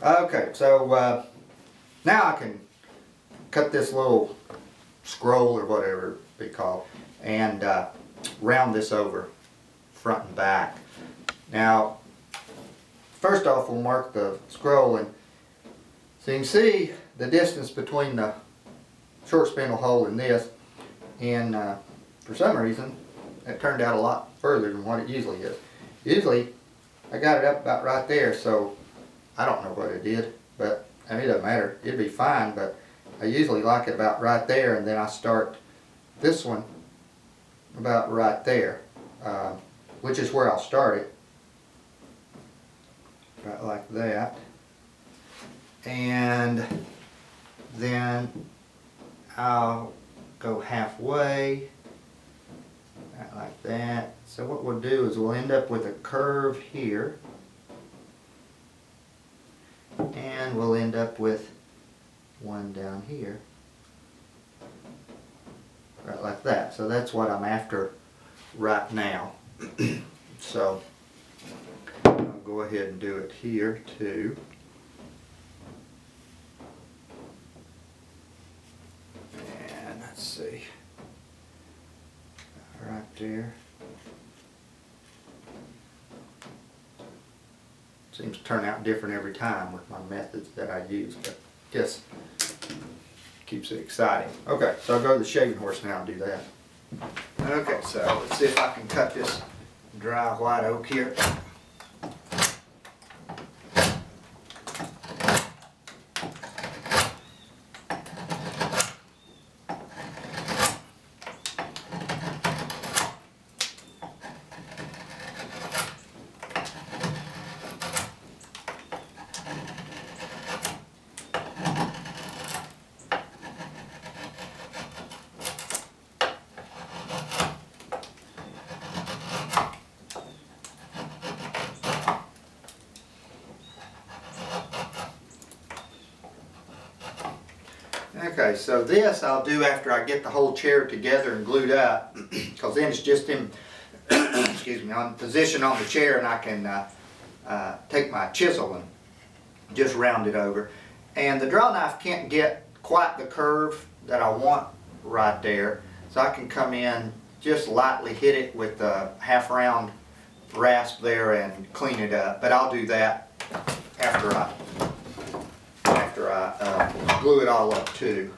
Okay, so now I can cut this little scroll or whatever it be called and round this over front and back. Now first off we'll mark the scroll, and so you can see the distance between the short spindle hole and this, and for some reason it turned out a lot further than what it usually is. Usually I got it up about right there, so I don't know what it did, but I mean, it doesn't matter, it'd be fine, but I usually like it about right there, and then I start this one about right there, which is where I'll start it, right like that, and then I'll go halfway, right like that. So what we'll do is we'll end up with a curve here, and we'll end up with one down here, right like that. So that's what I'm after right now. So I'll go ahead and do it here too. And let's see, right there. Seems to turn out different every time with my methods that I use, but I guess keeps it exciting. Okay, so I'll go to the shaving horse now and do that. Okay, so let's see if I can cut this dry white oak here. Okay, so this I'll do after I get the whole chair together and glued up, because then it's just in excuse me, on position on the chair, and I can take my chisel and just round it over. And the draw knife can't get quite the curve that I want right there, so I can come in, just lightly hit it with a half round rasp there and clean it up. But I'll do that after I glue it all up too.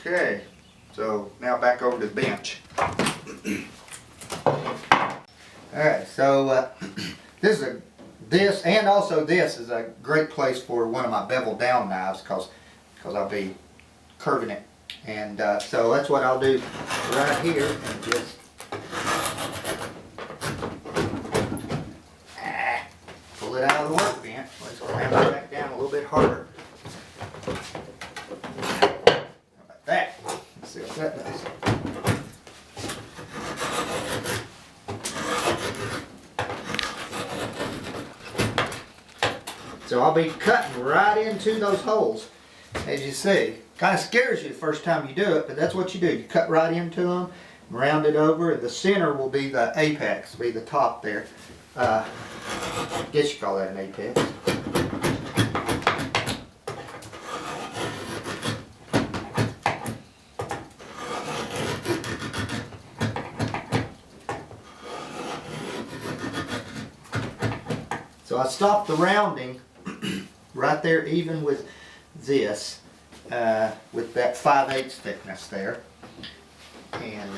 Okay, so now back over to the bench. Alright, so this and also this is a great place for one of my bevel down knives, because I'll be curving it. And so that's what I'll do right here, and just pull it out of the workbench. Let's clamp it back down a little bit harder. How about that? Let's see what that does. So I'll be cutting right into those holes, as you see. Kind of scares you the first time you do it, but that's what you do. You cut right into them, round it over, and the center will be the apex, be the top there. I guess you call that an apex. So I stopped the rounding right there, even with this, with that 5/8 thickness there, and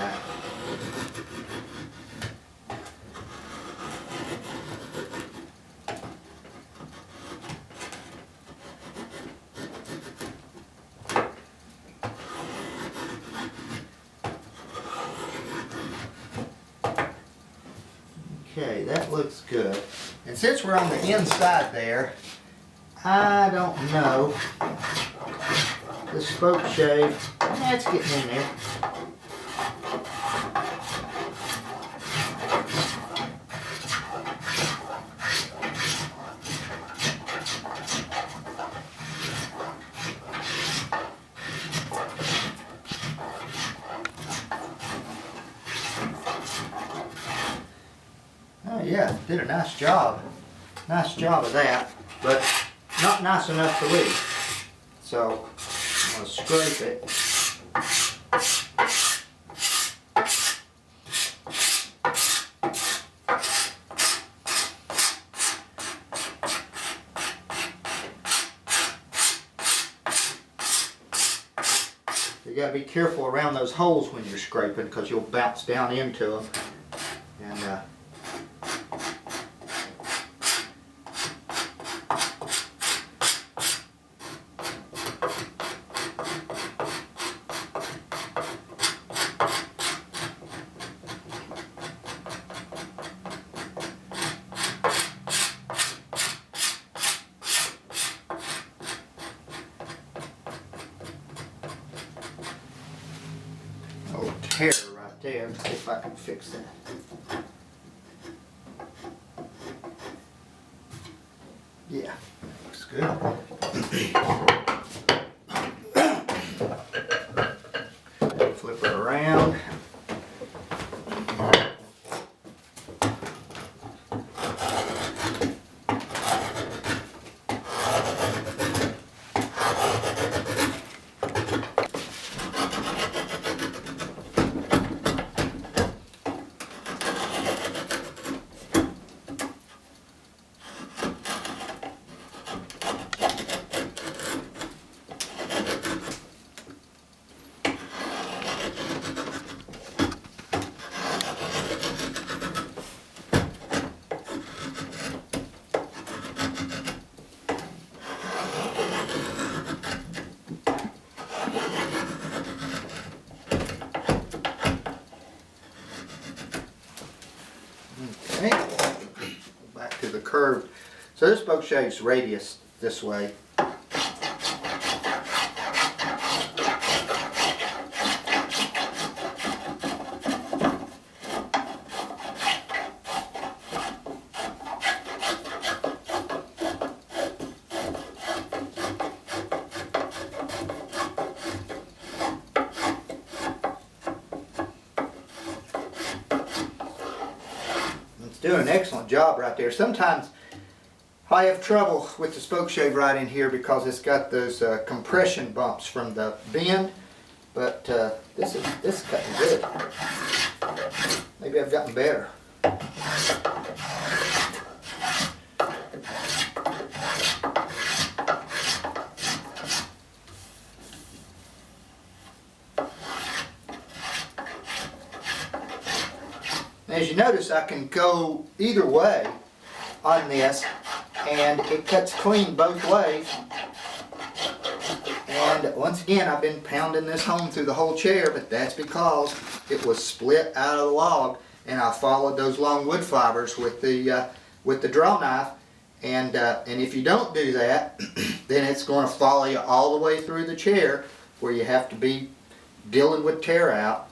okay, that looks good. And since we're on the inside there, I don't know, the spoke shave, it's getting in there. Did a nice job. Nice job of that, but not nice enough to leave. So I'm going to scrape it. You got to be careful around those holes when you're scraping because you'll bounce down into them. And tear right there. Let's see if I can fix that. Yeah, looks good. Flip it around. Okay, back to the curve. So this boat shaves radius this way. Doing an excellent job right there. Sometimes I have trouble with the spoke shave right in here because it's got those compression bumps from the bend, but this is cutting good. Maybe I've gotten better. As you notice, I can go either way on this, and it cuts clean both ways. And once again, I've been pounding this home through the whole chair, but that's because it was split out of the log, and I followed those long wood fibers with the draw knife. And if you don't do that, then it's going to follow you all the way through the chair, where you have to be dealing with tear out.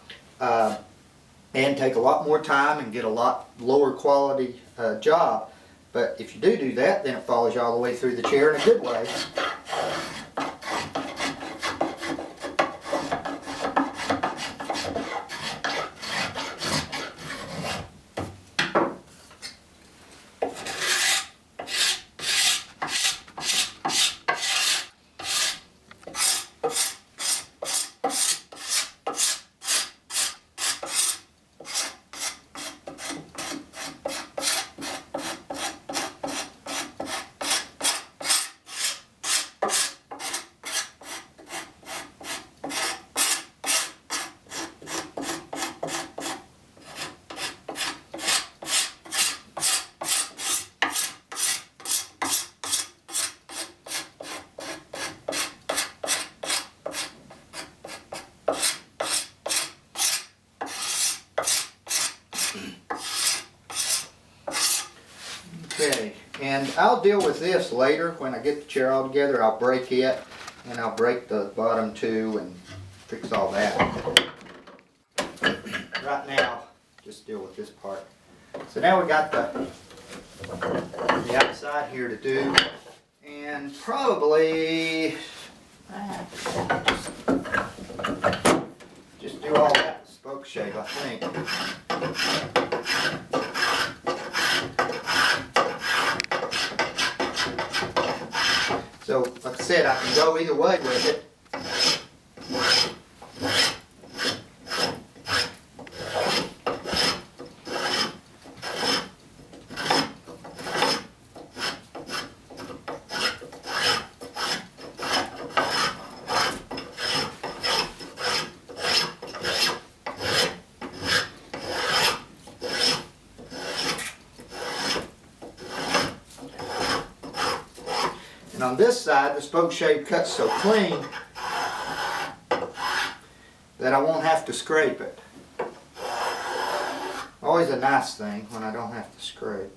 And take a lot more time and get a lot lower quality job. But if you do that, then it follows you all the way through the chair in a good way. Okay, and I'll deal with this later when I get the chair all together. I'll break it, and I'll break the bottom too and fix all that. Right now, just deal with this part. So now we got the outside here to do, and probably just do all that with spoke shave, I think. I said, I can go either way with it. And on this side, the spoke shave cuts so clean that I won't have to scrape it. Always a nice thing when I don't have to scrape.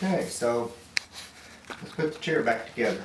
Okay, so let's put the chair back together.